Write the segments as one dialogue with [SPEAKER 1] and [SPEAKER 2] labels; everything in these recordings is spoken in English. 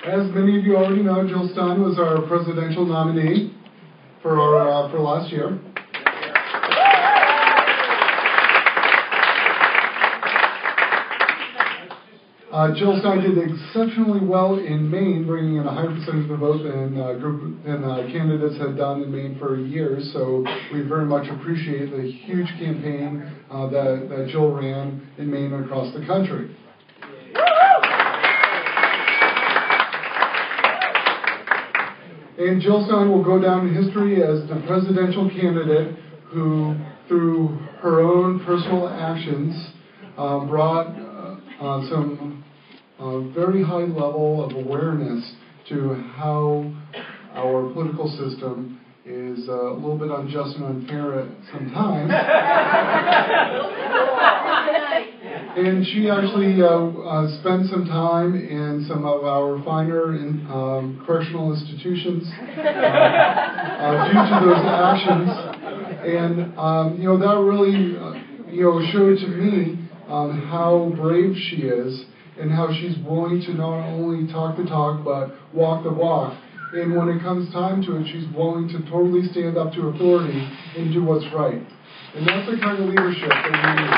[SPEAKER 1] As many of you already know, Jill Stein was our presidential nominee for last year. Jill Stein did exceptionally well in Maine, bringing in a higher percentage of the vote than candidates had done in Maine for years. So we very much appreciate the huge campaign that Jill ran in Maine and across the country. And Jill Stein will go down in history as the presidential candidate who, through her own personal actions, brought some very high level of awareness to how our political system is a little bit unjust and unfair at sometimes. And she actually spent some time in some of our finer correctional institutions due to those actions. And, that really, showed to me how brave she is and how she's willing to not only talk the talk, but walk the walk. And when it comes time to it, she's willing to totally stand up to authority and do what's right. And that's the kind of leadership that we need.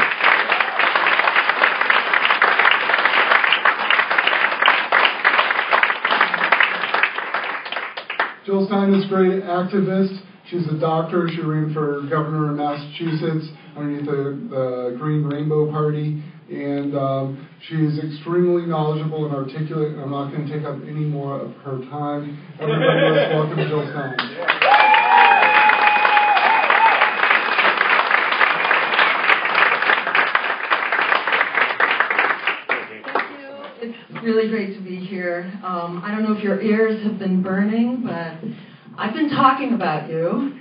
[SPEAKER 1] Jill Stein is a great activist. She's a doctor. She ran for governor in Massachusetts underneath the Green Rainbow Party. And she's extremely knowledgeable and articulate. And I'm not going to take up any more of her time. Everybody, let's welcome Jill Stein.
[SPEAKER 2] It's really great to be here. I don't know if your ears have been burning, but I've been talking about you.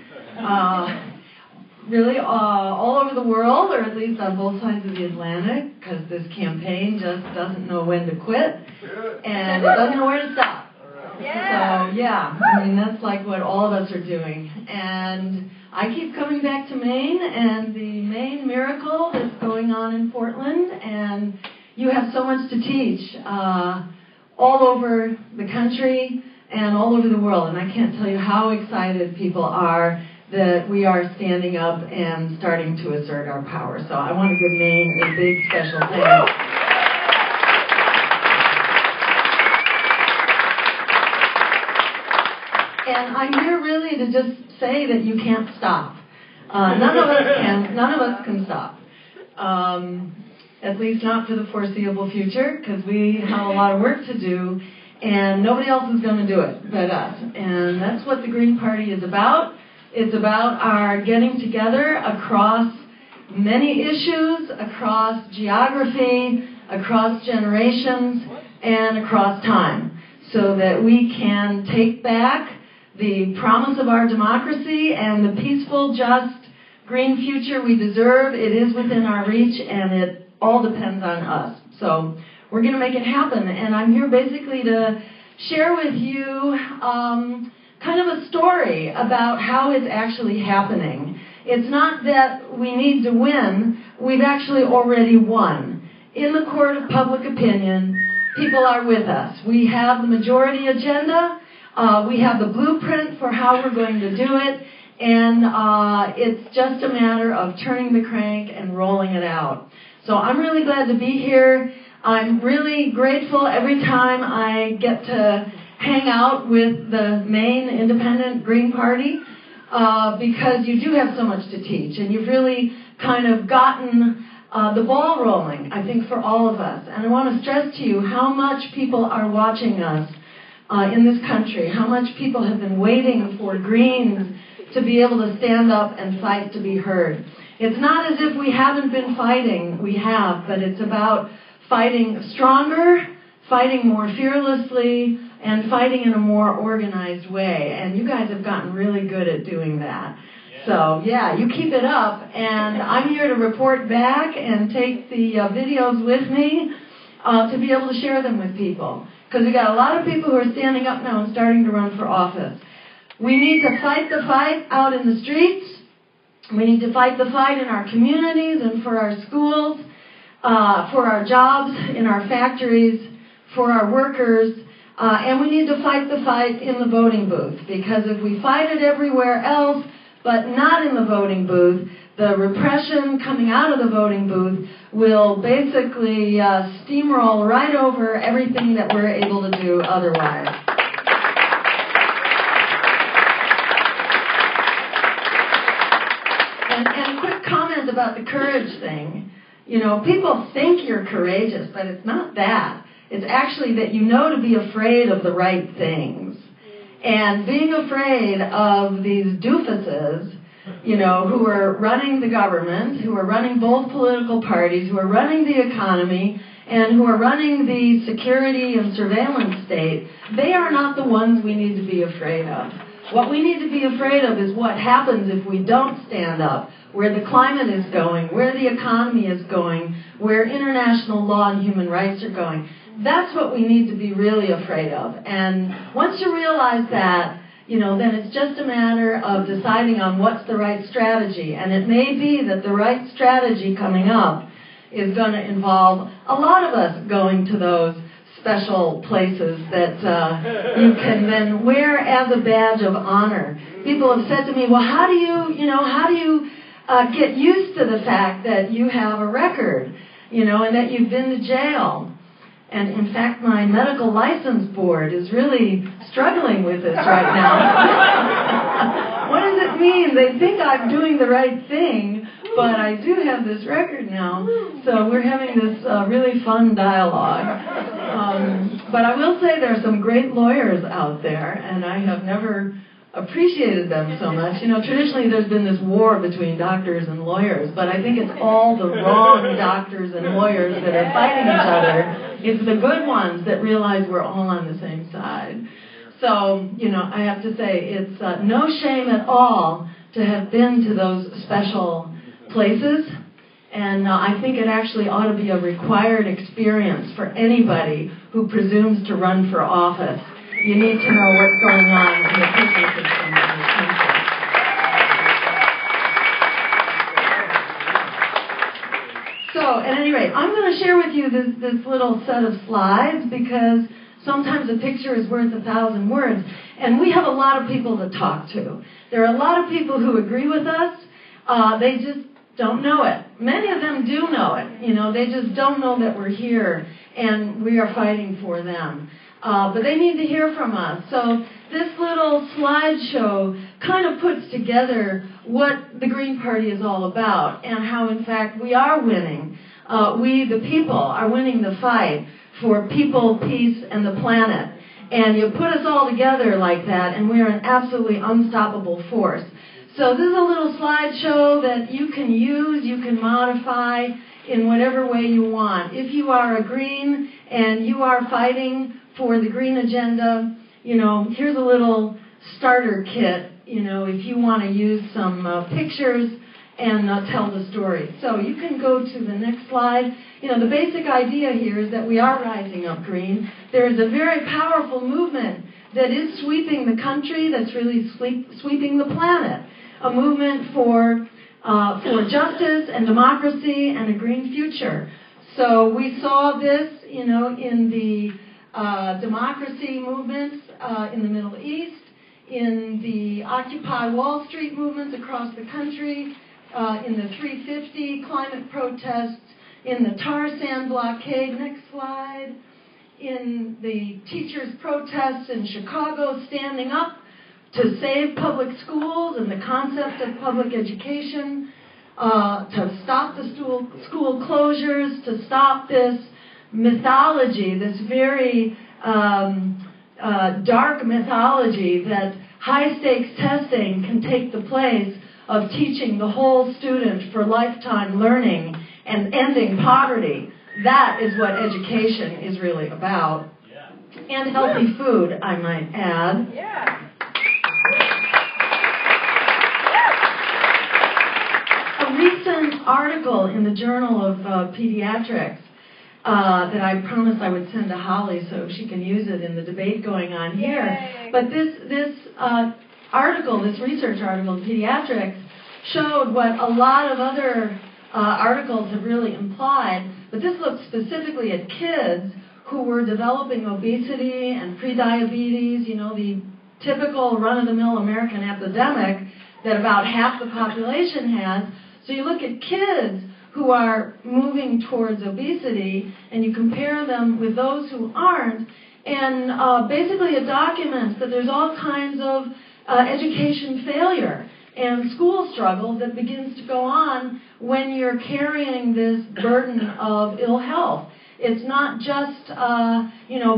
[SPEAKER 2] Really all over the world, or at least on both sides of the Atlantic, because this campaign just doesn't know when to quit, and it doesn't know where to stop. So, yeah, that's like what all of us are doing. And I keep coming back to Maine, and the Maine miracle that's going on in Portland, and you have so much to teach all over the country and all over the world, and I can't tell you how excited people are that we are standing up and starting to assert our power. So I want to give Maine a big special thanks. And I'm here really to just say that you can't stop. None of us can stop. At least not for the foreseeable future, because we have a lot of work to do, and nobody else is going to do it but us. And that's what the Green Party is about. It's about our getting together across many issues, across geography, across generations, and across time, so that we can take back the promise of our democracy and the peaceful, just, green future we deserve. It is within our reach, and it all depends on us. So we're going to make it happen, and I'm here basically to share with you kind of a story about how it's actually happening. It's not that we need to win. We've actually already won. In the court of public opinion, people are with us. We have the majority agenda. We have the blueprint for how we're going to do it, and it's just a matter of turning the crank and rolling it out. So I'm really glad to be here. I'm really grateful every time I get to hang out with the Maine Independent Green Party because you do have so much to teach, and you've really kind of gotten the ball rolling, I think, for all of us. And I want to stress to you how much people are watching us in this country, how much people have been waiting for Greens to be able to stand up and fight to be heard. It's not as if we haven't been fighting. We have, but it's about fighting stronger, fighting more fearlessly, and fighting in a more organized way. And you guys have gotten really good at doing that. So, yeah, you keep it up. And I'm here to report back and take the videos with me to be able to share them with people. Because we got a lot of people who are standing up now and starting to run for office. We need to fight the fight out in the streets. We need to fight the fight in our communities and for our schools, for our jobs, in our factories, for our workers. And we need to fight the fight in the voting booth, because if we fight it everywhere else, but not in the voting booth, the repression coming out of the voting booth will basically steamroll right over everything that we're able to do otherwise. And a quick comment about the courage thing. You know, people think you're courageous, but it's not that. It's actually that you know to be afraid of the right things. And being afraid of these doofuses, you know, who are running the government, who are running both political parties, who are running the economy, and who are running the security and surveillance state, they are not the ones we need to be afraid of. What we need to be afraid of is what happens if we don't stand up, where the climate is going, where the economy is going, where international law and human rights are going. That's what we need to be really afraid of. And once you realize that, you know, then it's just a matter of deciding on what's the right strategy. And it may be that the right strategy coming up is going to involve a lot of us going to those special places that you can then wear as a badge of honor. People have said to me, well, how do you get used to the fact that you have a record, you know, and that you've been to jail? And in fact, my medical license board is really struggling with this right now. What does it mean? They think I'm doing the right thing, but I do have this record now. So we're having this really fun dialogue. But I will say there are some great lawyers out there, and I have never appreciated them so much. You know, traditionally there's been this war between doctors and lawyers, but I think it's all the wrong doctors and lawyers that are fighting each other. It's the good ones that realize we're all on the same side. So, you know, I have to say it's no shame at all to have been to those special places, and I think it actually ought to be a required experience for anybody who presumes to run for office. You need to know what's going on in the prison system in this country. So, at any rate, I'm going to share with you this little set of slides, because sometimes a picture is worth 1,000 words, and we have a lot of people to talk to. There are a lot of people who agree with us. They just don't know it. Many of them do know it. You know, they just don't know that we're here and we are fighting for them. But they need to hear from us. So this little slideshow kind of puts together what the Green Party is all about, and how, in fact, we are winning. We, the people, are winning the fight for people, peace, and the planet. And you put us all together like that, and we are an absolutely unstoppable force. So this is a little slideshow that you can use, you can modify in whatever way you want. If you are a Green and you are fighting for the Green agenda, you know, here's a little starter kit, you know, if you want to use some pictures and tell the story. So you can go to the next slide. You know, the basic idea here is that we are rising up Green. There is a very powerful movement that is sweeping the country, that's really sweeping the planet. A movement for justice and democracy and a green future. So we saw this, you know, in the democracy movements in the Middle East, in the Occupy Wall Street movements across the country, in the 350 climate protests, in the tar sand blockade, next slide, in the teachers' protests in Chicago standing up to save public schools and the concept of public education, to stop the school closures, to stop this mythology, this very dark mythology that high-stakes testing can take the place of teaching the whole student for lifetime learning and ending poverty. That is what education is really about. Yeah. And healthy food, I might add. Yeah. A recent article in the Journal of Pediatrics that I promised I would send to Holly so she can use it in the debate going on here. Yay. But this article, this research article in Pediatrics, showed what a lot of other articles have really implied, but this looked specifically at kids who were developing obesity and prediabetes, the typical run-of-the-mill American epidemic that about half the population has. So you look at kids who are moving towards obesity, and you compare them with those who aren't, and basically it documents that there's all kinds of education failure and school struggle that begins to go on when you're carrying this burden of ill health. It's not just,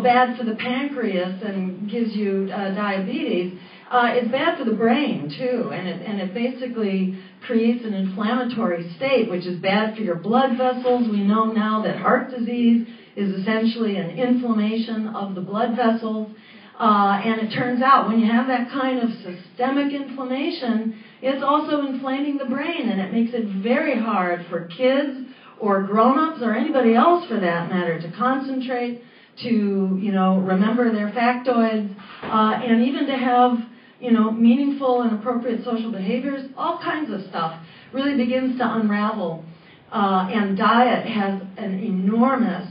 [SPEAKER 2] bad for the pancreas and gives you diabetes. It's bad for the brain, too, and it basically creates an inflammatory state, which is bad for your blood vessels. We know now that heart disease is essentially an inflammation of the blood vessels. And it turns out when you have that kind of systemic inflammation, it's also inflaming the brain, and it makes it very hard for kids or grown-ups or anybody else for that matter to concentrate, to, remember their factoids, and even to have, meaningful and appropriate social behaviors. All kinds of stuff really begins to unravel, and diet has an enormous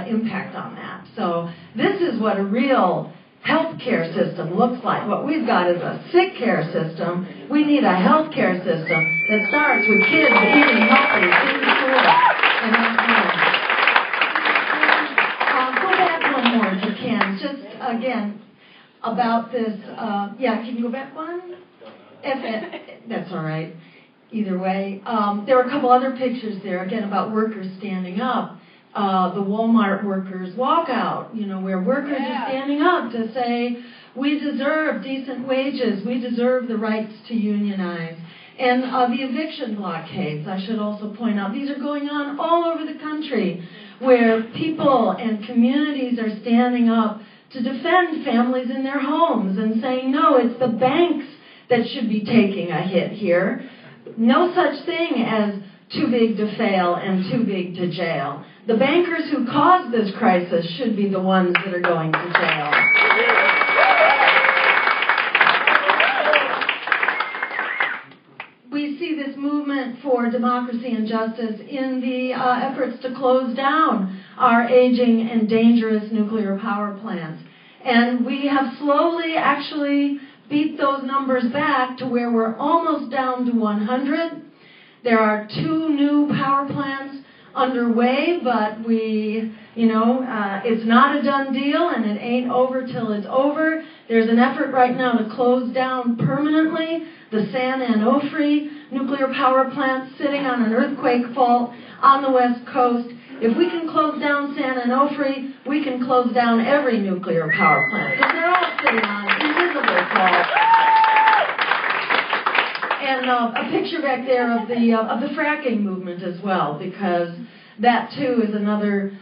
[SPEAKER 2] impact on that. So this is what a real healthcare system looks like. What we've got is a sick care system. We need a healthcare system that starts with kids eating healthy in school and at home. Go back one more if you can. Just again about this. Can you go back one? That's all right. Either way, there were a couple other pictures there again about workers standing up. The Walmart workers walkout, where workers are standing up to say, we deserve decent wages, we deserve the rights to unionize. And the eviction blockades, I should also point out, these are going on all over the country, where people and communities are standing up to defend families in their homes and saying, no, it's the banks that should be taking a hit here. No such thing as too big to fail and too big to jail. The bankers who caused this crisis should be the ones that are going to jail. We see this movement for democracy and justice in the efforts to close down our aging and dangerous nuclear power plants. And we have slowly actually beat those numbers back to where we're almost down to 100. There are 2 new power plants underway, but it's not a done deal, and it ain't over till it's over. There's an effort right now to close down permanently the San Onofre nuclear power plant sitting on an earthquake fault on the West Coast. If we can close down San Onofre, we can close down every nuclear power plant, because they're all sitting on invisible faults. And a picture back there of the fracking movement as well, because that too is another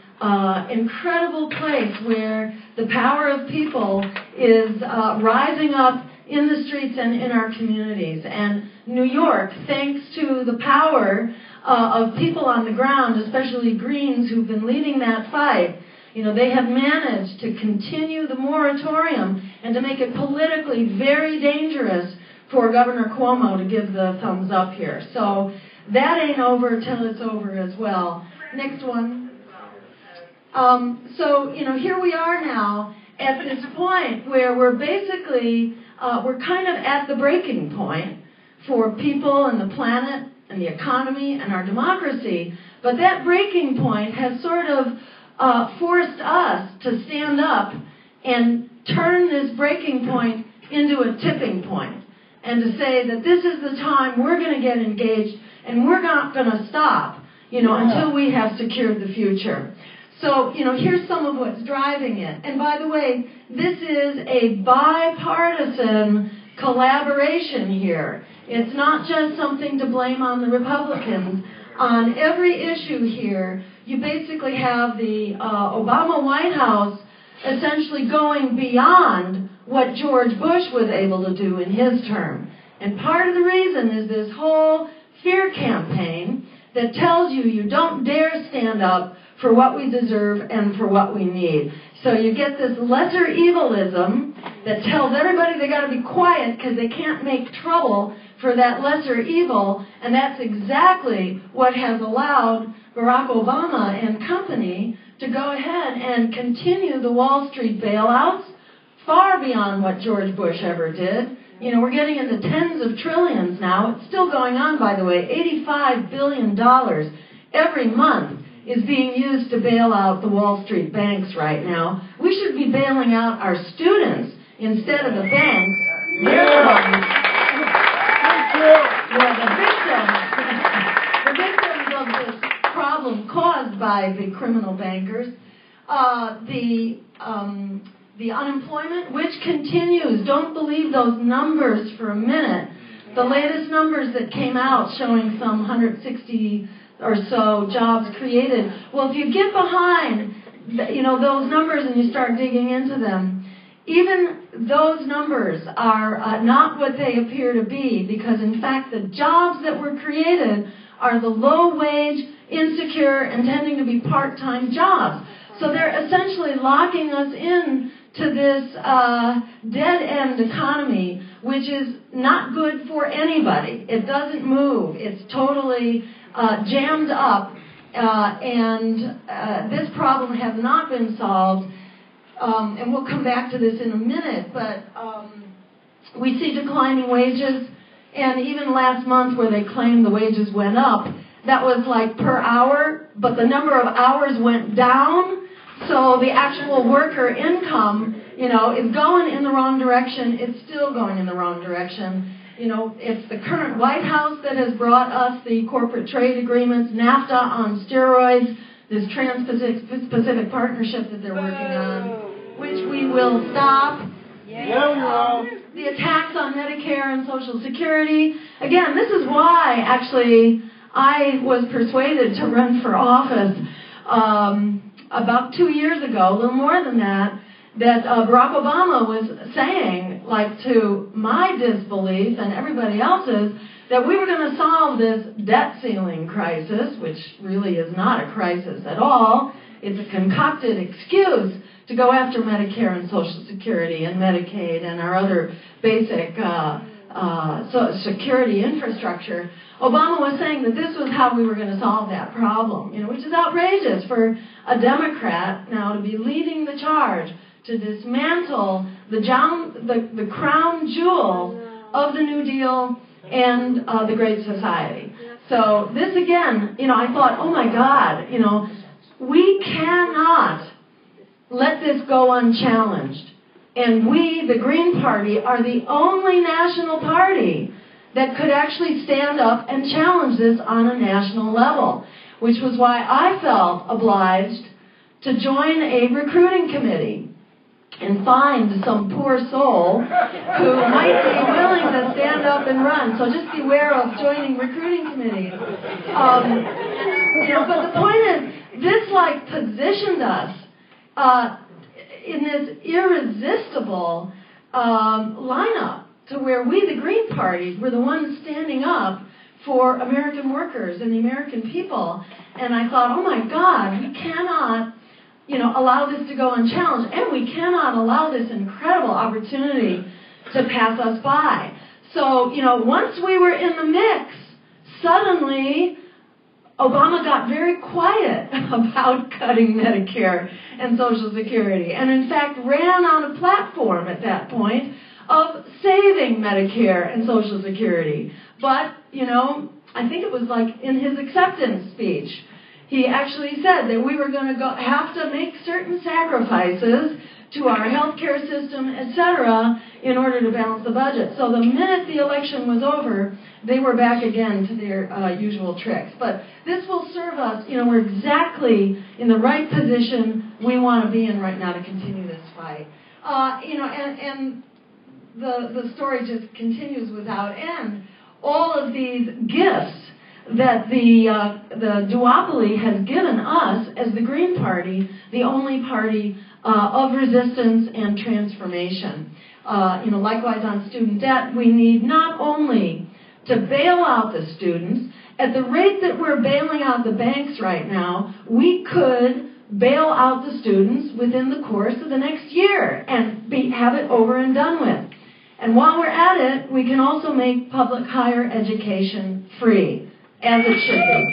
[SPEAKER 2] incredible place where the power of people is rising up in the streets and in our communities. And New York, thanks to the power of people on the ground, especially Greens who've been leading that fight, they have managed to continue the moratorium and to make it politically very dangerous for Governor Cuomo to give the thumbs up here. So that ain't over till it's over as well. Next one. Here we are now at this point where we're basically, we're kind of at the breaking point for people and the planet and the economy and our democracy. But that breaking point has sort of forced us to stand up and turn this breaking point into a tipping point. And to say that this is the time we're going to get engaged and we're not going to stop, until we have secured the future. So, here's some of what's driving it. And by the way, this is a bipartisan collaboration here. It's not just something to blame on the Republicans. On every issue here, you basically have the Obama White House essentially going beyond what George Bush was able to do in his term. And part of the reason is this whole fear campaign that tells you don't dare stand up for what we deserve and for what we need. So you get this lesser evilism that tells everybody they got to be quiet because they can't make trouble for that lesser evil, and that's exactly what has allowed Barack Obama and company to go ahead and continue the Wall Street bailouts far beyond what George Bush ever did. You know, we're getting into tens of trillions now. It's still going on, by the way. $85 billion every month is being used to bail out the Wall Street banks right now. We should be bailing out our students instead of the banks. The victims of this problem caused by the criminal bankers. The unemployment, which continues. Don't believe those numbers for a minute. The latest numbers that came out showing some 160 or so jobs created. Well, if you get behind, those numbers and you start digging into them, even those numbers are not what they appear to be, because in fact the jobs that were created are the low-wage, insecure, and tending to be part-time jobs. So they're essentially locking us in to this dead-end economy, which is not good for anybody. It doesn't move. It's totally jammed up, and this problem has not been solved. And we'll come back to this in a minute, but we see declining wages, and even last month where they claimed the wages went up, that was like per hour, but the number of hours went down. So the actual worker income, is going in the wrong direction. It's still going in the wrong direction. It's the current White House that has brought us the corporate trade agreements, NAFTA on steroids, this Trans-Pacific Partnership that they're working on, which we will stop. The attacks on Medicare and Social Security. Again, this is why, actually, I was persuaded to run for office about 2 years ago, a little more than that Barack Obama was saying, like to my disbelief and everybody else's, that we were going to solve this debt ceiling crisis, which really is not a crisis at all. It's a concocted excuse to go after Medicare and Social Security and Medicaid and our other basic security infrastructure. Obama was saying that this was how we were going to solve that problem, which is outrageous for a Democrat now to be leading the charge to dismantle the crown jewel of the New Deal and the Great Society. So this again, I thought, oh my God, we cannot let this go unchallenged. And we, the Green Party, are the only national party that could actually stand up and challenge this on a national level, which was why I felt obliged to join a recruiting committee and find some poor soul who might be willing to stand up and run. So just beware of joining recruiting committees. But the point is, this positioned us in this irresistible lineup to where we, the Green Party, were the ones standing up for American workers and the American people. And I thought, oh my God, we cannot allow this to go unchallenged, and we cannot allow this incredible opportunity to pass us by. So, once we were in the mix, suddenly Obama got very quiet about cutting Medicare and Social Security, and in fact ran on a platform at that point of saving Medicare and Social Security. But, I think it was in his acceptance speech, he actually said that we were going to have to make certain sacrifices to our healthcare system, etc., in order to balance the budget. So the minute the election was over, they were back again to their usual tricks. But this will serve us, we're exactly in the right position we want to be in right now to continue this fight. And the story just continues without end. All of these gifts that the duopoly has given us as the Green Party, the only party of resistance and transformation. Likewise on student debt, we need not only to bail out the students, at the rate that we're bailing out the banks right now, we could bail out the students within the course of the next year and have it over and done with. And while we're at it, we can also make public higher education free, as it should be.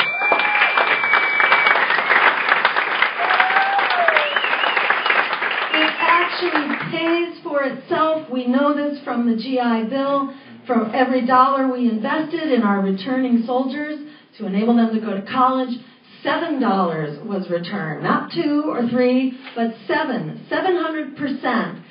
[SPEAKER 2] for itself. We know this from the GI Bill. For every dollar we invested in our returning soldiers to enable them to go to college, $7 was returned. Not 2 or 3, but 700%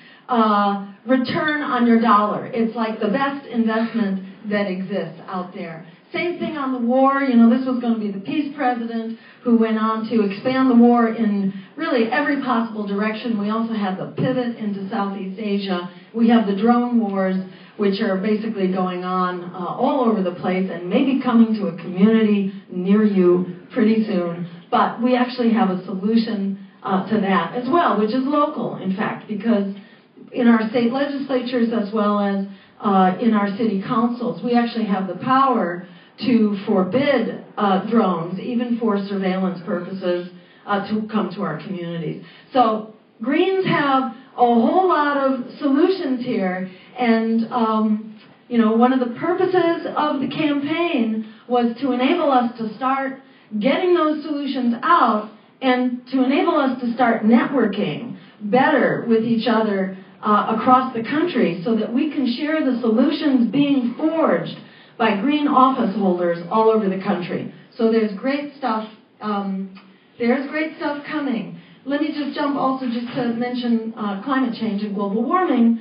[SPEAKER 2] return on your dollar. It's like the best investment that exists out there. Same thing on the war. This was going to be the peace president who went on to expand the war in really every possible direction. We also have the pivot into Southeast Asia. We have the drone wars, which are basically going on all over the place and maybe coming to a community near you pretty soon. But we actually have a solution to that as well, which is local, in fact, because in our state legislatures as well as in our city councils, we actually have the power to forbid drones, even for surveillance purposes, to come to our communities. So Greens have a whole lot of solutions here, and one of the purposes of the campaign was to enable us to start getting those solutions out and to enable us to start networking better with each other across the country so that we can share the solutions being forged by green office holders all over the country. So there's great stuff. There's great stuff coming. Let me just jump also just to mention climate change and global warming,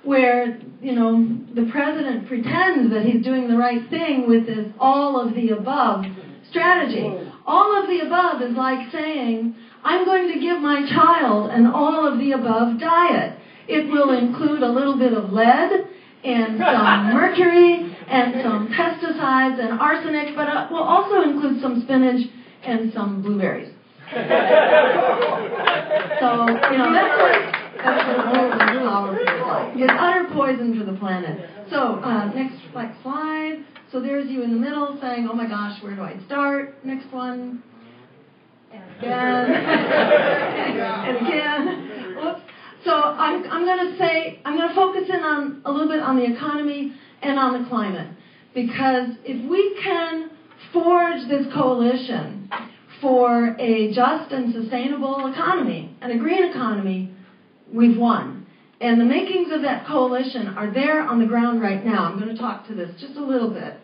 [SPEAKER 2] where the president pretends that he's doing the right thing with this all of the above strategy. All of the above is like saying, I'm going to give my child an all of the above diet. It will include a little bit of lead and some mercury and some pesticides and arsenic, but will also include some spinach and some blueberries. So, that's what global power is like. It's utter poison for the planet. So, next slide. So there's you in the middle saying, oh my gosh, where do I start? Next one. And again. And again. Oops. So I'm going to focus in on a little bit on the economy and on the climate, because if we can forge this coalition for a just and sustainable economy and a green economy, we've won. And the makings of that coalition are there on the ground right now. I'm going to talk to this just a little bit.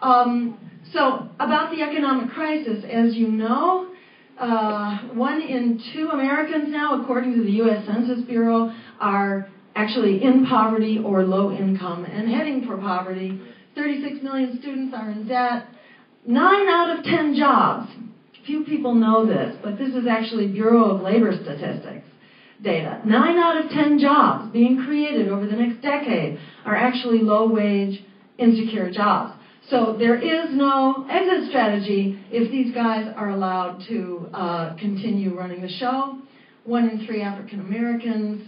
[SPEAKER 2] So about the economic crisis, as you know, 1 in 2 Americans now, according to the U.S. Census Bureau, are actually in poverty or low income and heading for poverty. 36 million students are in debt. 9 out of 10 jobs. Few people know this, but this is actually Bureau of Labor Statistics data. 9 out of 10 jobs being created over the next decade are actually low-wage, insecure jobs. So there is no exit strategy if these guys are allowed to continue running the show. 1 in 3 African Americans,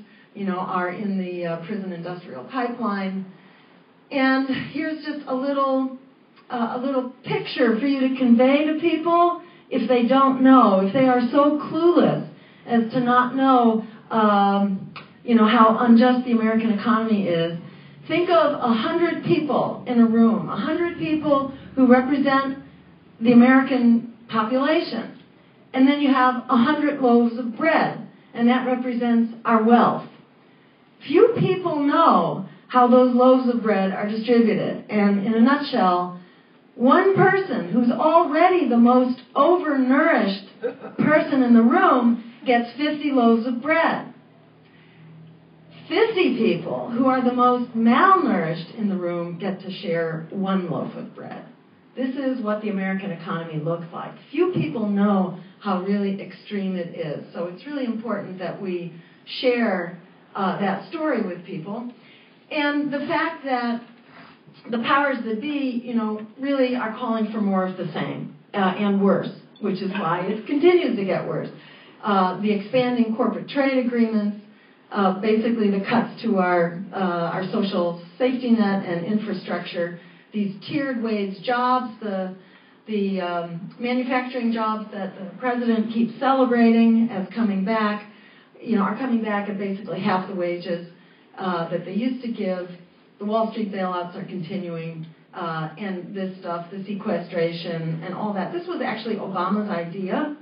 [SPEAKER 2] are in the prison industrial pipeline. And here's just a little picture for you to convey to people if they don't know, if they are so clueless as to not know, how unjust the American economy is. Think of 100 people in a room, 100 people who represent the American population. And then you have 100 loaves of bread, and that represents our wealth. Few people know how those loaves of bread are distributed. And in a nutshell, one person who's already the most overnourished person in the room gets 50 loaves of bread. 50 people who are the most malnourished in the room get to share 1 loaf of bread. This is what the American economy looks like. Few people know how really extreme it is. So it's really important that we share that story with people. And the fact that the powers that be, really are calling for more of the same and worse, which is why it continues to get worse. The expanding corporate trade agreements, basically the cuts to our social safety net and infrastructure, these tiered wage jobs, the manufacturing jobs that the president keeps celebrating as coming back, are coming back at basically half the wages that they used to give. The Wall Street bailouts are continuing, and this stuff, the sequestration and all that. This was actually Obama's idea.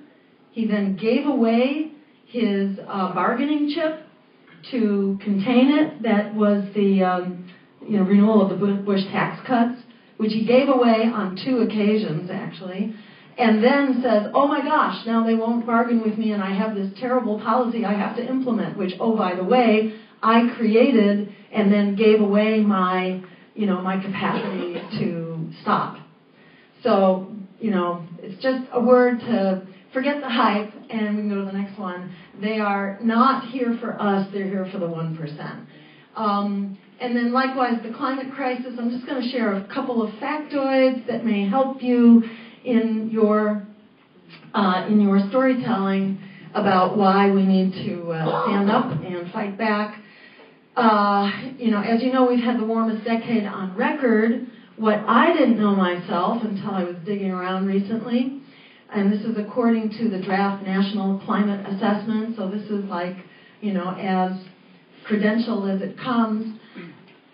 [SPEAKER 2] He then gave away his bargaining chip to contain it. That was the renewal of the Bush tax cuts, which he gave away on 2 occasions, actually, and then says, oh my gosh, now they won't bargain with me and I have this terrible policy I have to implement, which, oh, by the way, I created and then gave away my capacity to stop. So, it's just a word to forget the hype, and we can go to the next one. They are not here for us, they're here for the 1%. And then likewise, the climate crisis. I'm just going to share a couple of factoids that may help you in your storytelling about why we need to stand up and fight back. As you know, we've had the warmest decade on record. What I didn't know myself until I was digging around recently, and this is according to the draft National Climate Assessment, so this is like, as credentialed as it comes,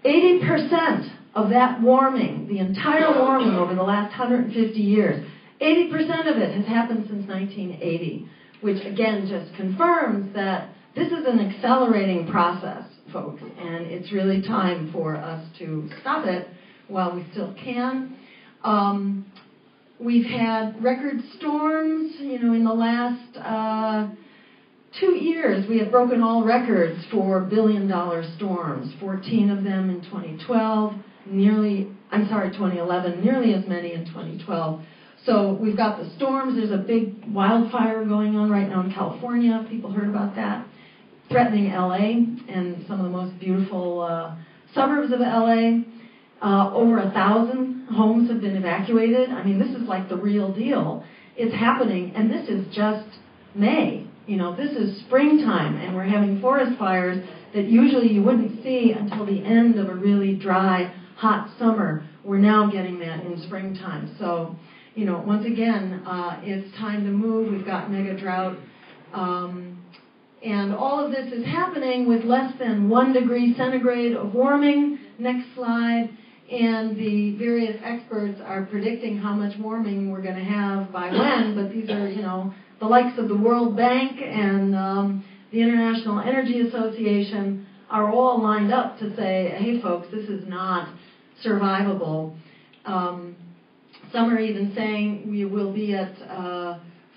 [SPEAKER 2] 80% of that warming, the entire warming over the last 150 years, 80% of it has happened since 1980, which again just confirms that this is an accelerating process, folks, and it's really time for us to stop it while we still can. We've had record storms, in the last 2 years. We have broken all records for billion-dollar storms, 14 of them in 2011, nearly as many in 2012. So we've got the storms. There's a big wildfire going on right now in California. People heard about that. Threatening LA and some of the most beautiful suburbs of LA. Over 1,000 homes have been evacuated. I mean, this is like the real deal. It's happening, and this is just May. This is springtime, and we're having forest fires that usually you wouldn't see until the end of a really dry, hot summer. We're now getting that in springtime. So, once again, it's time to move. We've got mega drought. And all of this is happening with less than 1 degree centigrade of warming. Next slide. And the various experts are predicting how much warming we're going to have by when, but these are, the likes of the World Bank and the International Energy Association are all lined up to say, hey, folks, this is not survivable. Some are even saying we will be at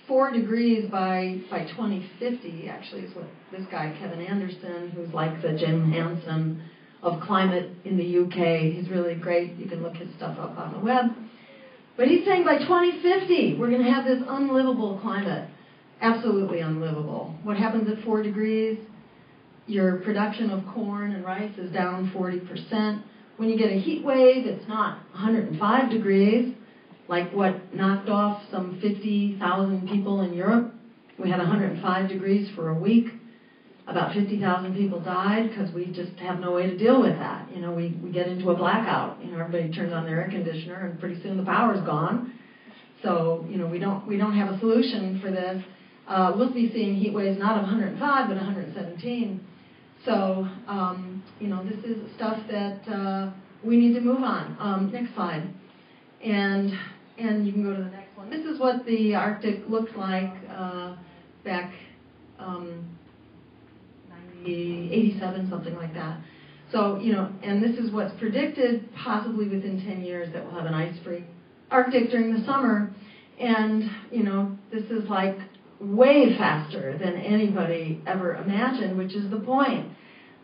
[SPEAKER 2] 4 degrees by 2050, actually, is what this guy, Kevin Anderson, who's like the Jim Hansen of climate in the UK. He's really great. You can look his stuff up on the web. But he's saying by 2050, we're going to have this unlivable climate. Absolutely unlivable. What happens at 4 degrees? Your production of corn and rice is down 40%. When you get a heat wave, it's not 105 degrees, like what knocked off some 50,000 people in Europe. We had 105 degrees for a week. About 50,000 people died because we just have no way to deal with that. We get into a blackout. Everybody turns on their air conditioner, and pretty soon the power's gone. So, we don't have a solution for this. We'll be seeing heat waves not of 105, but 117. So, this is stuff that we need to move on. Next slide. And you can go to the next one. This is what the Arctic looked like back 87, something like that. So, and this is what's predicted, possibly within 10 years, that we'll have an ice-free Arctic during the summer. And, this is like way faster than anybody ever imagined, which is the point.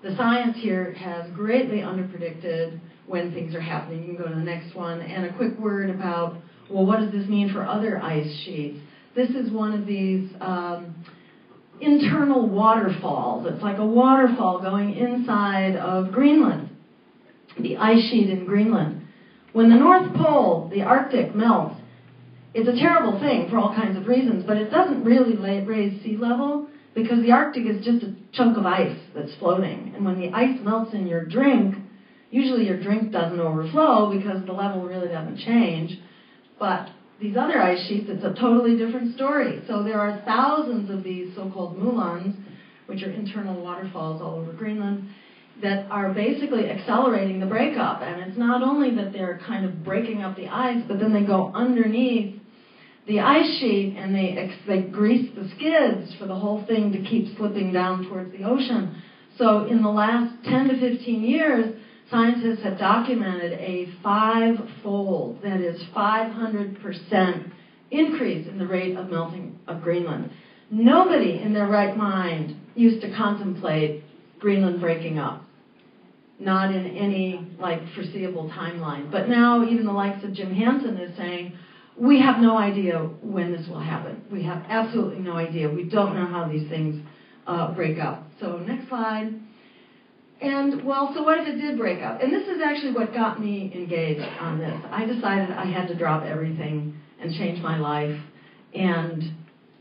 [SPEAKER 2] The science here has greatly underpredicted when things are happening. You can go to the next one. And a quick word about, well, what does this mean for other ice sheets? This is one of these internal waterfalls. It's like a waterfall going inside of Greenland, the ice sheet in Greenland. When the North Pole, the Arctic, melts, it's a terrible thing for all kinds of reasons, but it doesn't really raise sea level because the Arctic is just a chunk of ice that's floating. And when the ice melts in your drink, usually your drink doesn't overflow because the level really doesn't change. But these other ice sheets, it's a totally different story. So there are thousands of these so-called moulins, which are internal waterfalls all over Greenland, that are basically accelerating the breakup. And it's not only that they're kind of breaking up the ice, but then they go underneath the ice sheet and they grease the skids for the whole thing to keep slipping down towards the ocean. So in the last 10 to 15 years, scientists have documented a 5-fold, that is 500% increase in the rate of melting of Greenland. Nobody in their right mind used to contemplate Greenland breaking up. Not in any foreseeable timeline. But now even the likes of Jim Hansen is saying, we have no idea when this will happen. We have absolutely no idea. We don't know how these things break up. So next slide. And so what if it did break up? And this is actually what got me engaged on this. I decided I had to drop everything and change my life. And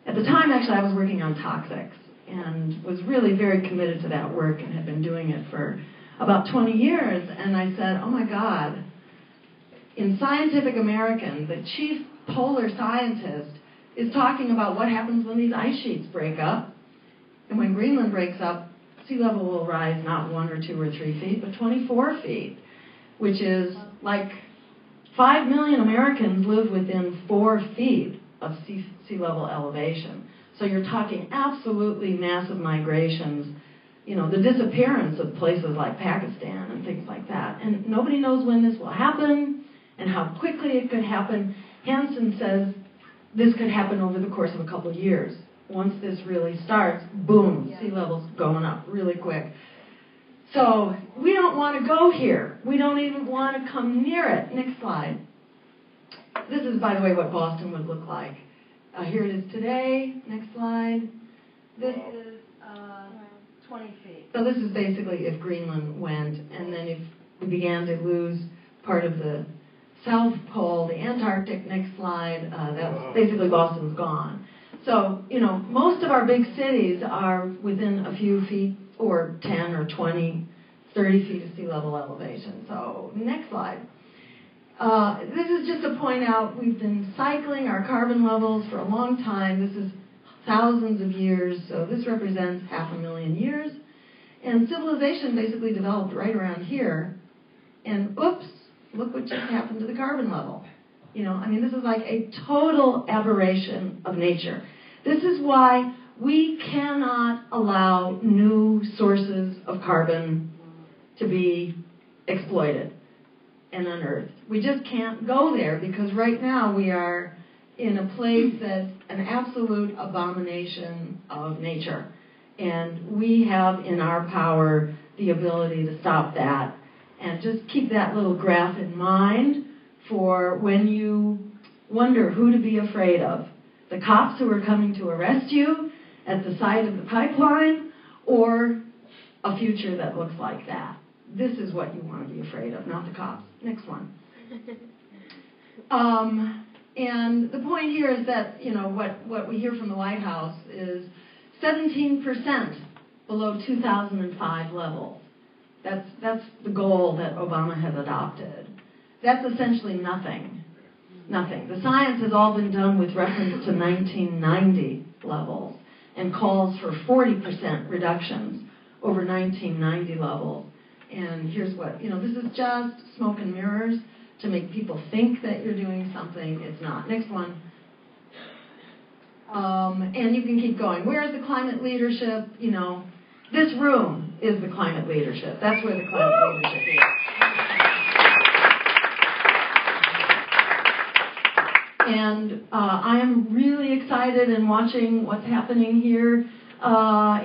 [SPEAKER 2] at the time, actually, I was working on toxics and was really very committed to that work and had been doing it for about 20 years. And I said, oh my God, in Scientific American, the chief polar scientist is talking about what happens when these ice sheets break up. And when Greenland breaks up, sea level will rise not 1 or 2 or 3 feet, but 24 feet, which is like 5 million Americans live within 4 feet of sea level elevation. So you're talking absolutely massive migrations, the disappearance of places like Pakistan and things like that. And nobody knows when this will happen and how quickly it could happen. Hansen says this could happen over the course of a couple of years. Once this really starts, boom, sea level's going up really quick. So we don't want to go here. We don't even want to come near it. Next slide. This is, by the way, what Boston would look like. Here it is today. Next slide. This is 20 feet. So this is basically if Greenland went, and then if we began to lose part of the South Pole, the Antarctic. Next slide. That's basically Boston's gone. So, most of our big cities are within a few feet or 10 or 20, 30 feet of sea level elevation. So, next slide. This is just to point out we've been cycling our carbon levels for a long time. This is thousands of years, so this represents 500,000 years. And civilization basically developed right around here. And oops, look what just happened to the carbon level. This is like a total aberration of nature. This is why we cannot allow new sources of carbon to be exploited and unearthed. We just can't go there because right now we are in a place that's an absolute abomination of nature. And we have in our power the ability to stop that. And just keep that little graph in mind for when you wonder who to be afraid of. The cops who are coming to arrest you at the site of the pipeline, or a future that looks like that. This is what you want to be afraid of, not the cops. Next one. And the point here is that, what we hear from the White House is 17% below 2005 levels. That's the goal that Obama has adopted. That's essentially nothing. Nothing. The science has all been done with reference to 1990 levels and calls for 40% reductions over 1990 levels. And here's what, this is just smoke and mirrors to make people think that you're doing something. It's not. Next one. And you can keep going. Where's the climate leadership? This room is the climate leadership. That's where the climate leadership is. And I am really excited in watching what's happening here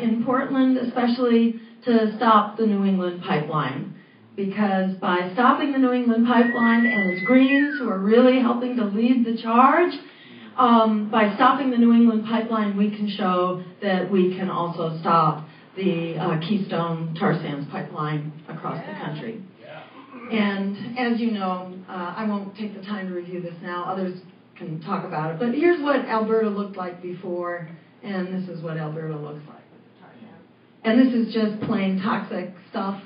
[SPEAKER 2] in Portland, especially to stop the New England pipeline. Because by stopping the New England pipeline, and it's Greens who are really helping to lead the charge, by stopping the New England pipeline, we can show that we can also stop the Keystone tar sands pipeline across the country. And as you know, I won't take the time to review this now. Others can talk about it. But here's what Alberta looked like before, and this is what Alberta looks like with the tar sands. And this is just plain toxic stuff.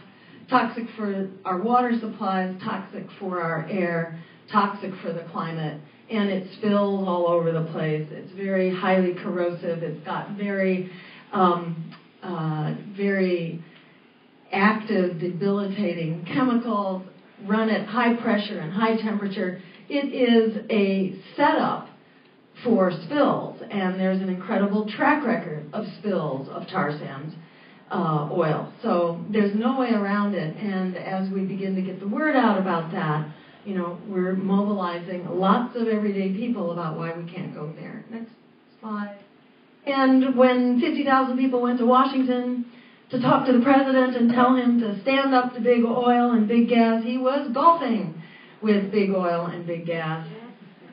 [SPEAKER 2] Toxic for our water supplies, toxic for our air, toxic for the climate. And it spills all over the place. It's very highly corrosive. It's got very active, debilitating chemicals, run at high pressure and high temperature. It is a setup for spills, and there's an incredible track record of spills of tar sands. oil. So there's no way around it. And as we begin to get the word out about that, we're mobilizing lots of everyday people about why we can't go there. Next slide. And when 50,000 people went to Washington to talk to the president and tell him to stand up to big oil and big gas, he was golfing with big oil and big gas.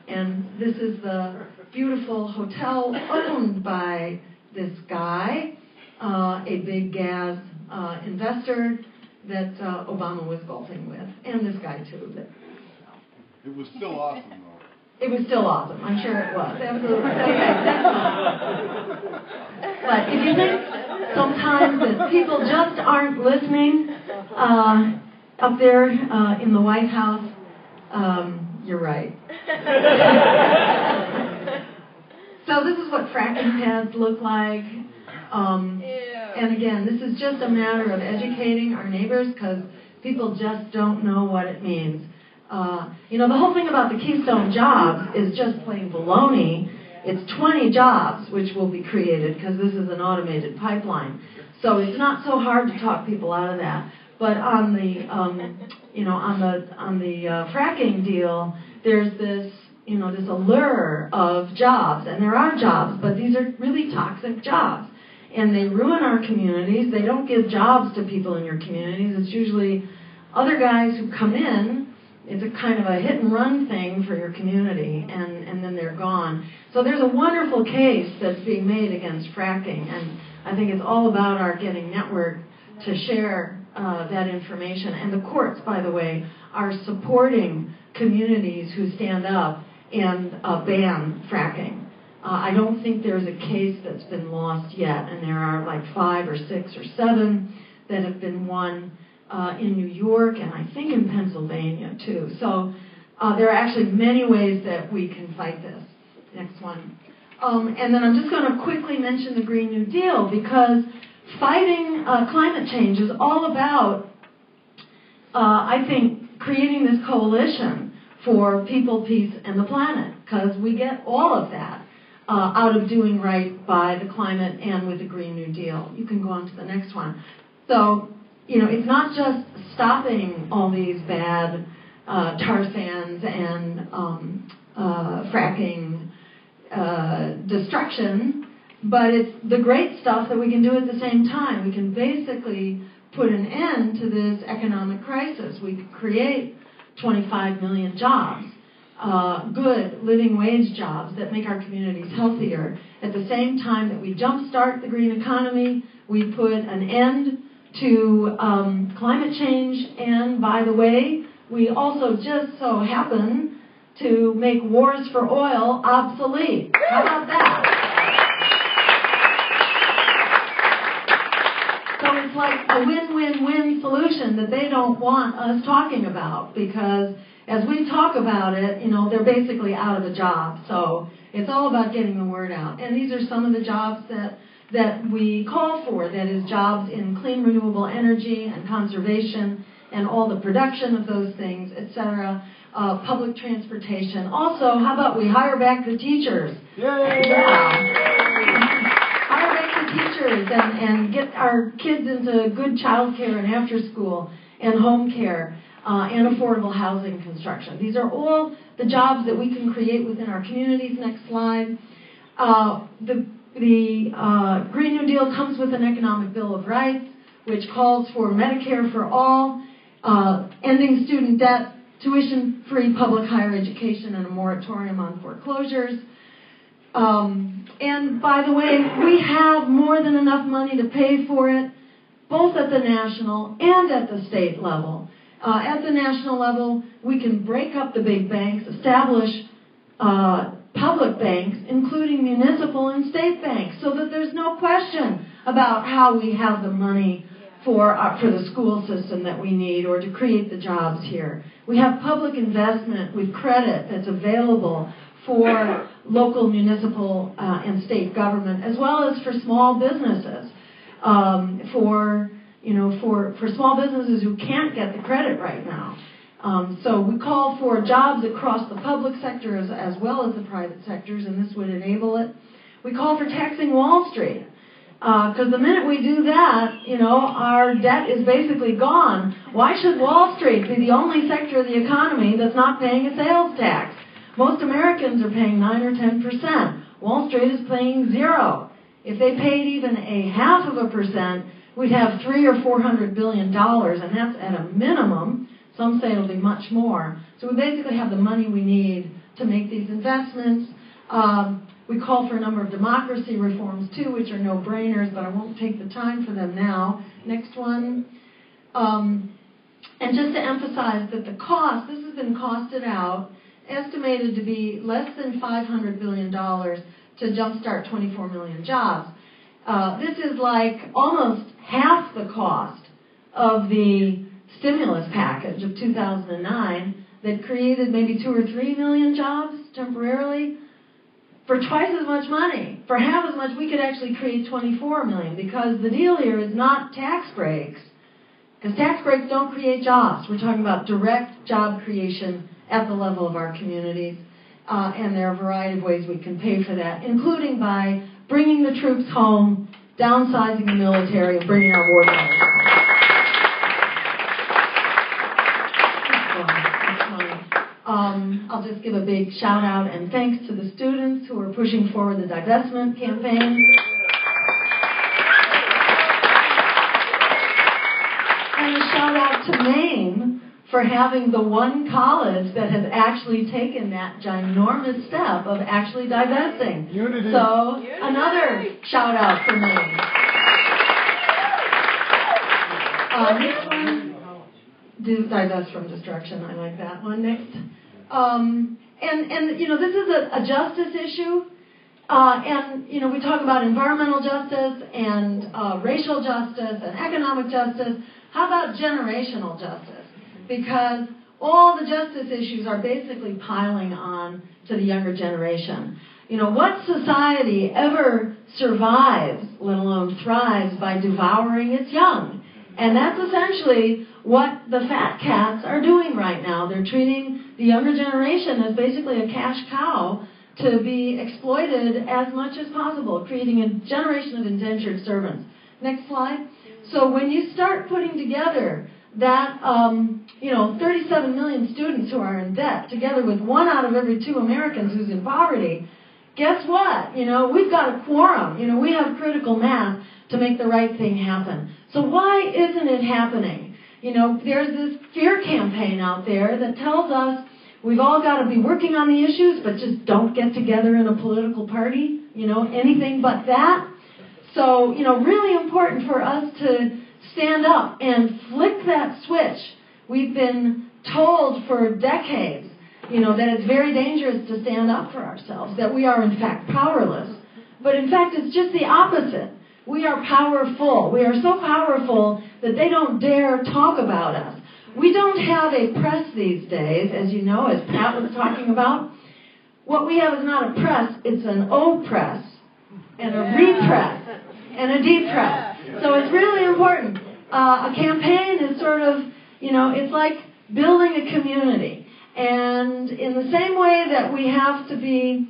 [SPEAKER 2] And this is the beautiful hotel owned by this guy, a big gas investor that Obama was golfing with, and this guy too.
[SPEAKER 3] It was still awesome, though.
[SPEAKER 2] It was still awesome. I'm sure it was. Absolutely. Okay, next one. But if you think sometimes that people just aren't listening up there in the White House, you're right. So this is what fracking pads look like. And again, this is just a matter of educating our neighbors because people just don't know what it means. The whole thing about the Keystone jobs is just plain baloney. It's 20 jobs which will be created because this is an automated pipeline. So it's not so hard to talk people out of that. But on the fracking deal, there's this this allure of jobs, and there are jobs, but these are really toxic jobs, and they ruin our communities. They don't give jobs to people in your communities. It's usually other guys who come in. It's a kind of a hit-and-run thing for your community, and then they're gone. So there's a wonderful case that's being made against fracking, and I think it's all about our getting network to share that information. And the courts, by the way, are supporting communities who stand up and ban fracking. I don't think there's a case that's been lost yet, and there are like 5 or 6 or 7 that have been won in New York, and I think in Pennsylvania, too. So there are actually many ways that we can fight this. Next one. And then I'm just going to quickly mention the Green New Deal, because fighting climate change is all about, I think, creating this coalition for people, peace, and the planet, because we get all of that out of doing right by the climate and with the Green New Deal. You can go on to the next one. So, it's not just stopping all these bad tar sands and fracking destruction, but it's the great stuff that we can do at the same time. We can basically put an end to this economic crisis. We could create 25 million jobs, good living wage jobs that make our communities healthier. At the same time that we jumpstart the green economy, we put an end to climate change, and by the way, we also just so happen to make wars for oil obsolete. How about that? So it's like a win-win-win solution that they don't want us talking about, because as we talk about it, they're basically out of a job. So it's all about getting the word out. And these are some of the jobs that we call for, that is jobs in clean renewable energy and conservation and all the production of those things, etc. Public transportation. Also, how about we hire back the teachers?
[SPEAKER 3] Yay!
[SPEAKER 2] Yeah. Hire back the teachers and get our kids into good child care and after school and home care and affordable housing construction. These are all the jobs that we can create within our communities. Next slide. The Green New Deal comes with an economic Bill of Rights, which calls for Medicare for all, ending student debt, tuition-free public higher education, and a moratorium on foreclosures. And by the way, we have more than enough money to pay for it, both at the national and at the state level. At the national level, we can break up the big banks, establish public banks, including municipal and state banks, so that there's no question about how we have the money for the school system that we need or to create the jobs here. We have public investment with credit that's available for local, municipal, and state government, as well as for small businesses, for small businesses who can't get the credit right now. So we call for jobs across the public sector as well as the private sectors, and this would enable it. We call for taxing Wall Street. Because the minute we do that, our debt is basically gone. Why should Wall Street be the only sector of the economy that's not paying a sales tax? Most Americans are paying 9 or 10%. Wall Street is paying 0. If they paid even 0.5%, we'd have $300 or $400 billion, and that's at a minimum. Some say it'll be much more. So we basically have the money we need to make these investments. We call for a number of democracy reforms, too, which are no-brainers, but I won't take the time for them now. Next one. And just to emphasize that the cost, this has been costed out, estimated to be less than $500 billion to jumpstart 24 million jobs. This is like almost half the cost of the stimulus package of 2009 that created maybe 2 or 3 million jobs temporarily. For twice as much money, for half as much, we could actually create 24 million, because the deal here is not tax breaks, because tax breaks don't create jobs. We're talking about direct job creation at the level of our communities, and there are a variety of ways we can pay for that, including by bringing the troops home, downsizing the military, and bringing our war dollars home. I'll just give a big shout out and thanks to the students who are pushing forward the divestment campaign. And a shout out to Maine for having the one college that has actually taken that ginormous step of actually divesting.
[SPEAKER 3] Unity.
[SPEAKER 2] So another shout out for Maine. Next one. Do divest from destruction. I like that one. Next. This is a justice issue. We talk about environmental justice and racial justice and economic justice. How about generational justice? Because all the justice issues are basically piling on to the younger generation. What society ever survives, let alone thrives, by devouring its young? And that's essentially what the fat cats are doing right now. They're treating the younger generation as basically a cash cow to be exploited as much as possible, creating a generation of indentured servants. Next slide. So when you start putting together that, 37 million students who are in debt, together with 1 out of every 2 Americans who's in poverty, guess what? We've got a quorum. We have critical mass to make the right thing happen. So why isn't it happening? There's this fear campaign out there that tells us we've all got to be working on the issues, but just don't get together in a political party, anything but that. So, really important for us to stand up and flick that switch. We've been told for decades, that it's very dangerous to stand up for ourselves, that we are in fact powerless. But in fact, it's just the opposite. We are powerful. We are so powerful that they don't dare talk about us. We don't have a press these days, as you know, as Pat was talking about. What we have is not a press, it's an O-press, and a repress, and a depress. So it's really important. A campaign is sort of, it's like building a community. And in the same way that we have to be,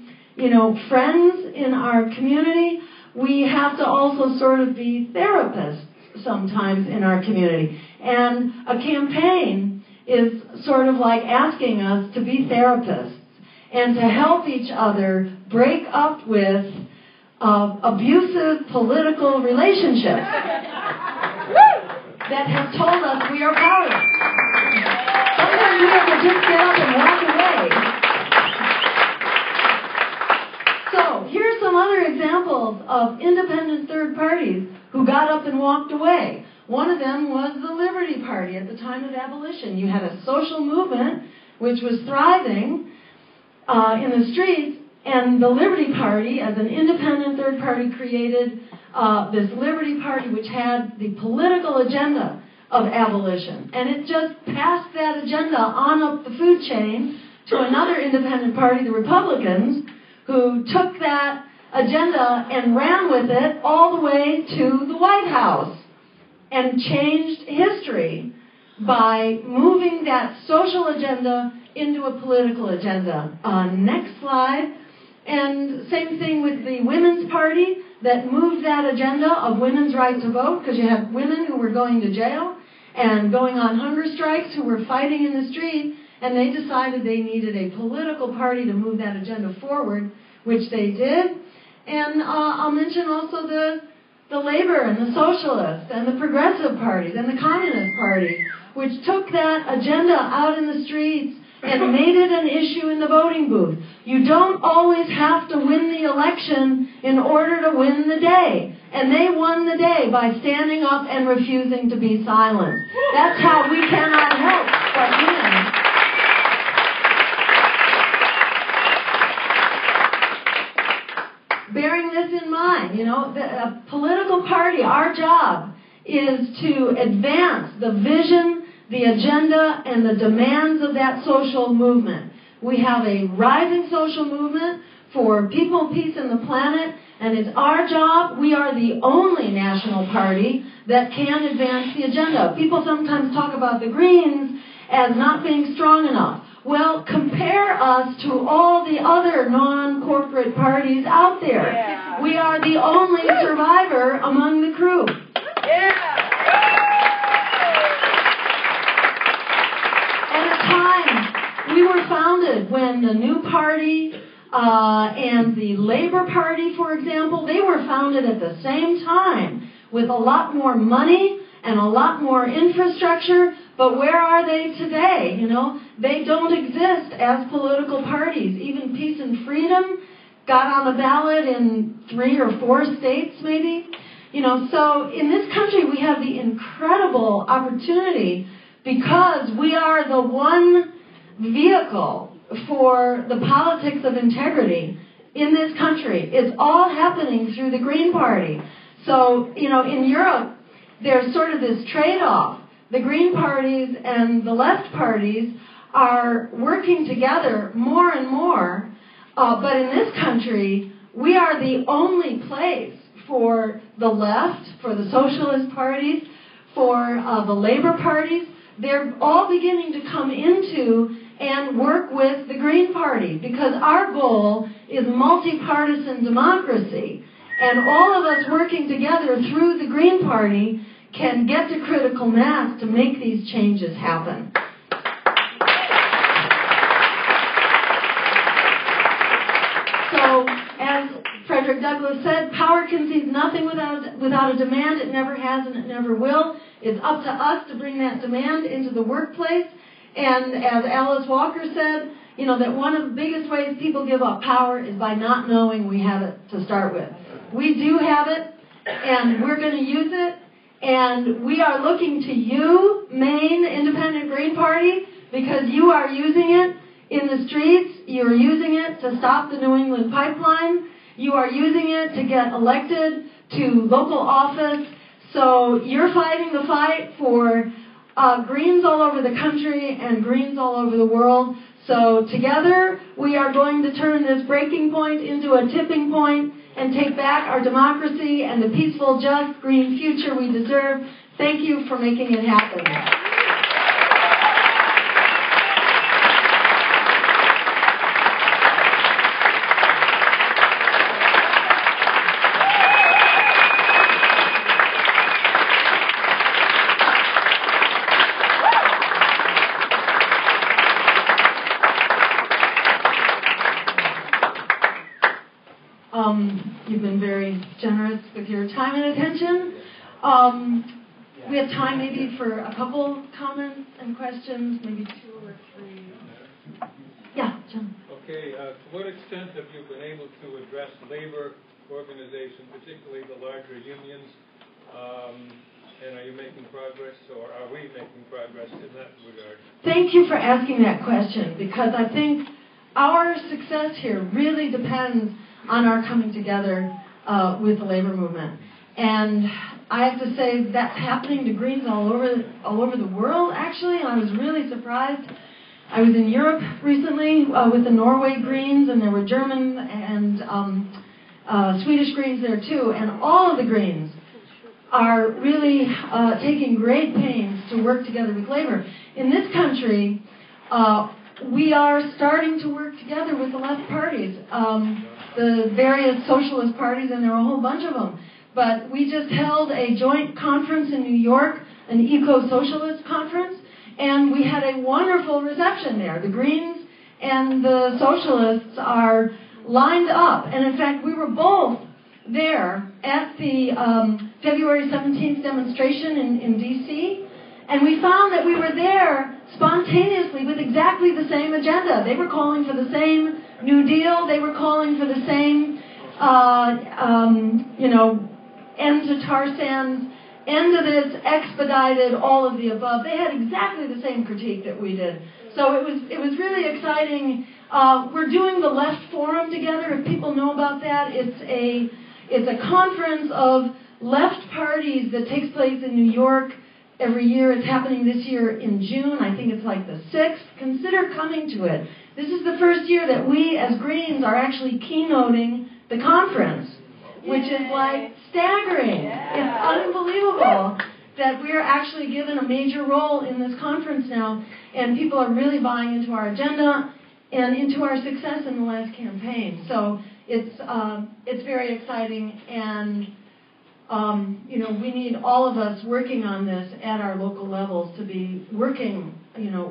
[SPEAKER 2] friends in our community, we have to also sort of be therapists sometimes in our community. And a campaign is sort of like asking us to be therapists and to help each other break up with abusive political relationships that have told us we are powerless. Sometimes we have to just get up and walk away. So, here's some other examples of independent third parties who got up and walked away. One of them was the Liberty Party at the time of abolition. You had a social movement which was thriving in the streets, and the Liberty Party, as an independent third party, created this Liberty Party which had the political agenda of abolition. And it just passed that agenda on up the food chain to another independent party, the Republicans, who took that agenda and ran with it all the way to the White House and changed history by moving that social agenda into a political agenda. Next slide. And same thing with the Women's Party. that moved that agenda of women's right to vote, because you had women who were going to jail and going on hunger strikes who were fighting in the street, and they decided they needed a political party to move that agenda forward, which they did. And I'll mention also the Labor and the Socialists and the Progressive parties and the Communist Party, which took that agenda out in the streets and made it an issue in the voting booth. You don't always have to win the election in order to win the day. And they won the day by standing up and refusing to be silent. That's how we cannot help but win. Bearing this in mind, a political party, our job is to advance the vision, the agenda, and the demands of that social movement. We have a rising social movement for people, peace, and the planet, and it's our job. We are the only national party that can advance the agenda. People sometimes talk about the Greens as not being strong enough. Well, compare us to all the other non-corporate parties out there. Yeah. We are the only survivor among the crew. Yeah. At a time, we were founded when the New Party and the Labor Party, for example, they were founded at the same time with a lot more money and a lot more infrastructure. But where are they today? They don't exist as political parties. Even Peace and Freedom got on the ballot in 3 or 4 states, maybe. So in this country we have the incredible opportunity, because we are the one vehicle for the politics of integrity in this country. It's all happening through the Green Party. So, in Europe, there's sort of this trade-off. The Green parties and the left parties are working together more and more, but in this country, we are the only place for the left, for the socialist parties, for the labor parties. They're all beginning to come into and work with the Green Party, because our goal is multi-partisan democracy, and all of us working together through the Green Party can get to critical mass to make these changes happen. So, as Frederick Douglass said, power concedes nothing without a demand. It never has and it never will. It's up to us to bring that demand into the workplace. And as Alice Walker said, that one of the biggest ways people give up power is by not knowing we have it to start with. We do have it, and we're going to use it. And we are looking to you, Maine Independent Green Party, because you are using it in the streets. You are using it to stop the New England pipeline. You are using it to get elected to local office. So you're fighting the fight for Greens all over the country and Greens all over the world. So together we are going to turn this breaking point into a tipping point and take back our democracy and the peaceful, just, green future we deserve. Thank you for making it happen. You've been very generous with your time and attention. We have time maybe for a couple comments and questions, maybe 2 or 3. Yeah, John.
[SPEAKER 4] Okay, to what extent have you been able to address labor organizations, particularly the larger unions, and are you making progress, or are we making progress in that regard?
[SPEAKER 2] Thank you for asking that question, because I think our success here really depends on our coming together with the labor movement. And I have to say that's happening to Greens all over the world, actually, and I was really surprised. I was in Europe recently with the Norway Greens, and there were German and Swedish Greens there too, and all of the Greens are really taking great pains to work together with labor. In this country, we are starting to work together with the left parties. the various socialist parties, and there were a whole bunch of them. But we just held a joint conference in New York, an eco-socialist conference, and we had a wonderful reception there. The Greens and the Socialists are lined up, and in fact, we were both there at the February 17th demonstration in D.C., and we found that we were there spontaneously with exactly the same agenda. They were calling for the same New Deal. They were calling for the same, end to tar sands, end to this, expedited, all of the above. They had exactly the same critique that we did. So it was really exciting. We're doing the Left Forum together. If people know about that, it's a conference of left parties that takes place in New York every year. It's happening this year in June. I think it's like the 6th. Consider coming to it. This is the first year that we, as Greens, are actually keynoting the conference, which is like staggering. It's unbelievable that we're actually given a major role in this conference now, and people are really buying into our agenda and into our success in the last campaign. So it's very exciting, and we need all of us working on this at our local levels to be working,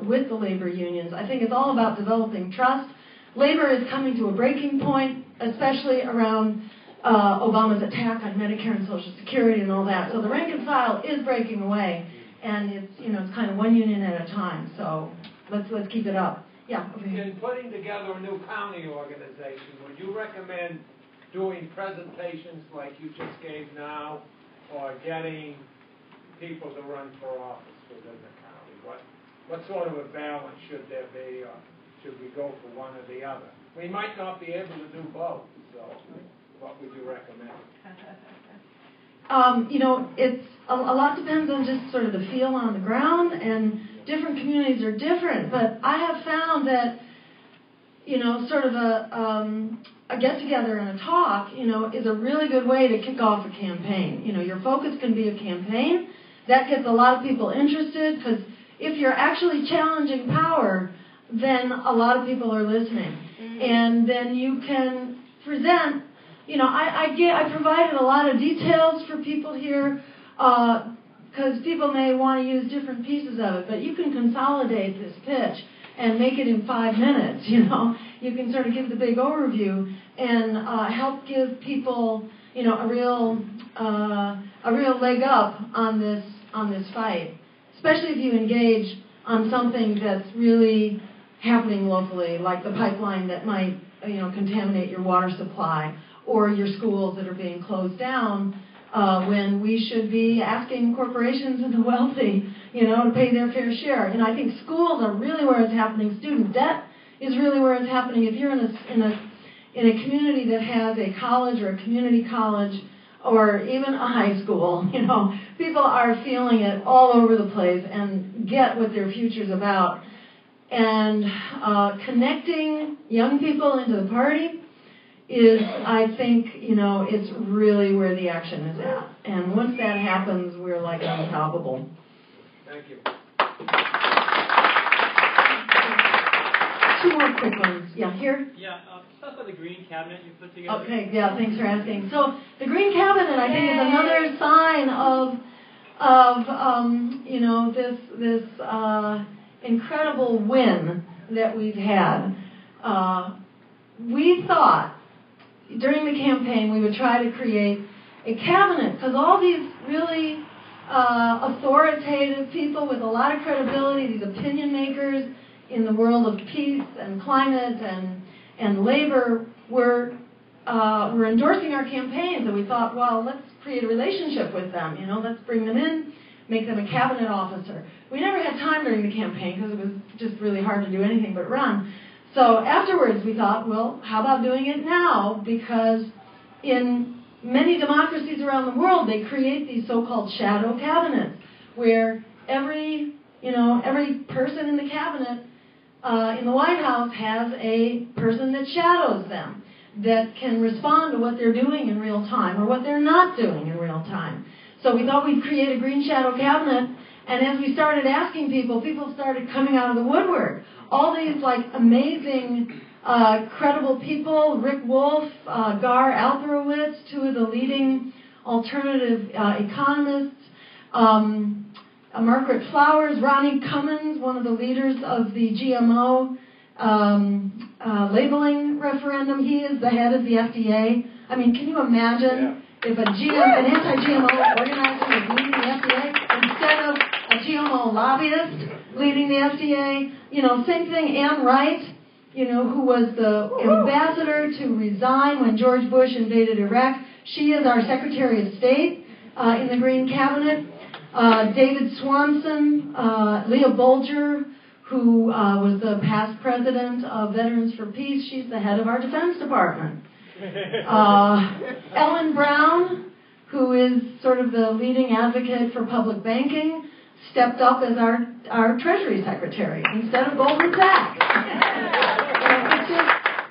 [SPEAKER 2] with the labor unions. I think it's all about developing trust. Labor is coming to a breaking point, especially around Obama's attack on Medicare and Social Security and all that. So the rank and file is breaking away, and it's kind of one union at a time. So let's keep it up. Yeah. Over here.
[SPEAKER 5] In putting together a new county organization, would you recommend doing presentations like you just gave now, or getting people to run for office within the county? What sort of a balance should there be, or should we go for one or the other? We might not be able to do both, so what would you recommend?
[SPEAKER 2] It's a lot depends on just sort of the feel on the ground, and different communities are different. But I have found that, sort of a get-together and a talk, is a really good way to kick off a campaign. Your focus can be a campaign. That gets a lot of people interested, because if you're actually challenging power, then a lot of people are listening. And then you can present, I provided a lot of details for people here, because people may want to use different pieces of it, but you can consolidate this pitch and make it in 5 minutes. You can sort of give the big overview and help give people, a real leg up on this fight, especially if you engage on something that's really happening locally, like the pipeline that might, contaminate your water supply, or your schools that are being closed down, when we should be asking corporations and the wealthy, to pay their fair share. I think schools are really where it's happening. Student debt is really where it's happening. If you're in a community that has a college or a community college or even a high school, people are feeling it all over the place and get what their future's about. And connecting young people into the party is, I think, it's really where the action is at. And once that happens, we're like unstoppable.
[SPEAKER 5] Thank you.
[SPEAKER 2] 2 more quick ones. Yeah, here?
[SPEAKER 6] Yeah, stuff about the Green Cabinet you put together.
[SPEAKER 2] Okay, yeah, thanks for asking. So the Green Cabinet, I think, is another sign of this incredible win that we've had. We thought during the campaign we would try to create a cabinet, because all these really authoritative people with a lot of credibility, these opinion makers in the world of peace and climate and labor, were endorsing our campaigns, and we thought, well, let's create a relationship with them. Let's bring them in, make them a cabinet officer. We never had time during the campaign because it was just really hard to do anything but run. So afterwards we thought, well, how about doing it now? Because in many democracies around the world, they create these so-called shadow cabinets, where every person in the cabinet in the White House has a person that shadows them, that can respond to what they're doing in real time or what they're not doing in real time. So we thought we'd create a green shadow cabinet, and as we started asking people started coming out of the woodwork. All these amazing credible people, Rick Wolf, Gar Alperowitz, two of the leading alternative economists, Margaret Flowers, Ronnie Cummins, one of the leaders of the GMO labeling referendum. He is the head of the FDA. I mean, can you imagine if an anti-GMO organizer was leading the FDA instead of a GMO lobbyist leading the FDA? You know, same thing, Ann Wright, you know, who was the ambassador to resign when George Bush invaded Iraq. She is our Secretary of State in the Green Cabinet. David Swanson, Leah Bolger, who was the past president of Veterans for Peace. She's the head of our Defense Department. Ellen Brown, who is sort of the leading advocate for public banking, stepped up as our Treasury Secretary instead of Goldman Sachs.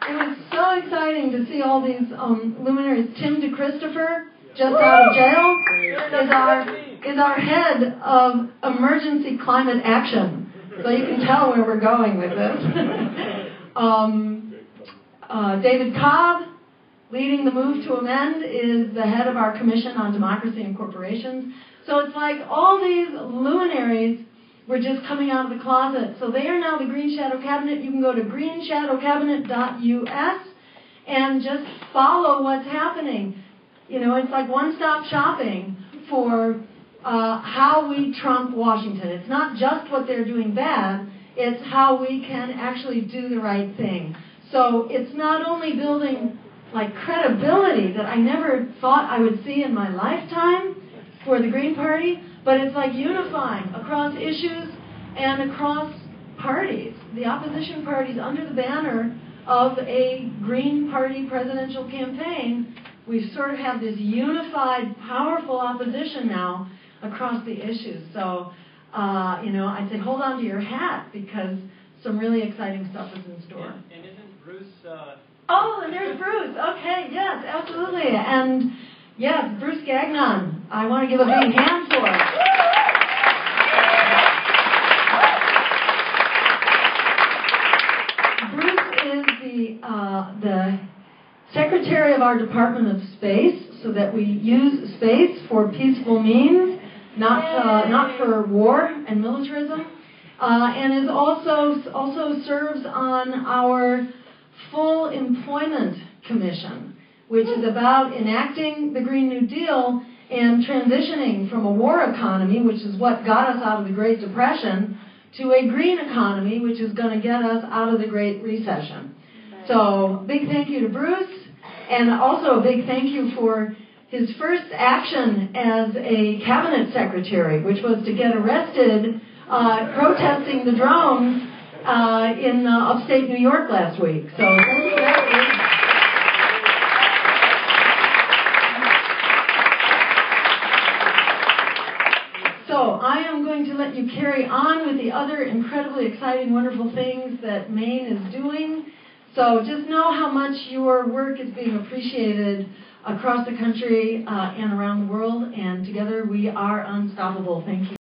[SPEAKER 2] It was so exciting to see all these luminaries. Tim DeChristopher, just out of jail, is our head of emergency climate action. So you can tell where we're going with this. David Cobb, leading the move to amend, is the head of our Commission on Democracy and Corporations. So it's like all these luminaries were just coming out of the closet. So they are now the Green Shadow Cabinet. You can go to greenshadowcabinet.us and just follow what's happening. You know, it's like one-stop shopping for how we trump Washington. It's not just what they're doing bad, it's how we can actually do the right thing. So it's not only building like credibility that I never thought I would see in my lifetime for the Green Party, but it's like unifying across issues and across parties. The opposition parties under the banner of a Green Party presidential campaign, we sort of have this unified, powerful opposition now across the issues. So, you know, I'd say hold on to your hat because some really exciting stuff is in store.
[SPEAKER 6] And isn't Bruce...
[SPEAKER 2] Oh, and there's Bruce. Okay, yes, absolutely. And yes, Bruce Gagnon. I want to give a big hand for it. Bruce is the secretary of our Department of Space, so that we use space for peaceful means, not for war and militarism, and is also serves on our Full Employment Commission, which is about enacting the Green New Deal and transitioning from a war economy, which is what got us out of the Great Depression, to a green economy, which is going to get us out of the Great Recession. So, big thank you to Bruce, and also a big thank you for his first action as a cabinet secretary, which was to get arrested protesting the drones in upstate New York last week. So thank you for that. So I am going to let you carry on with the other incredibly exciting, wonderful things that Maine is doing. So just know how much your work is being appreciated across the country and around the world, and together we are unstoppable. Thank you.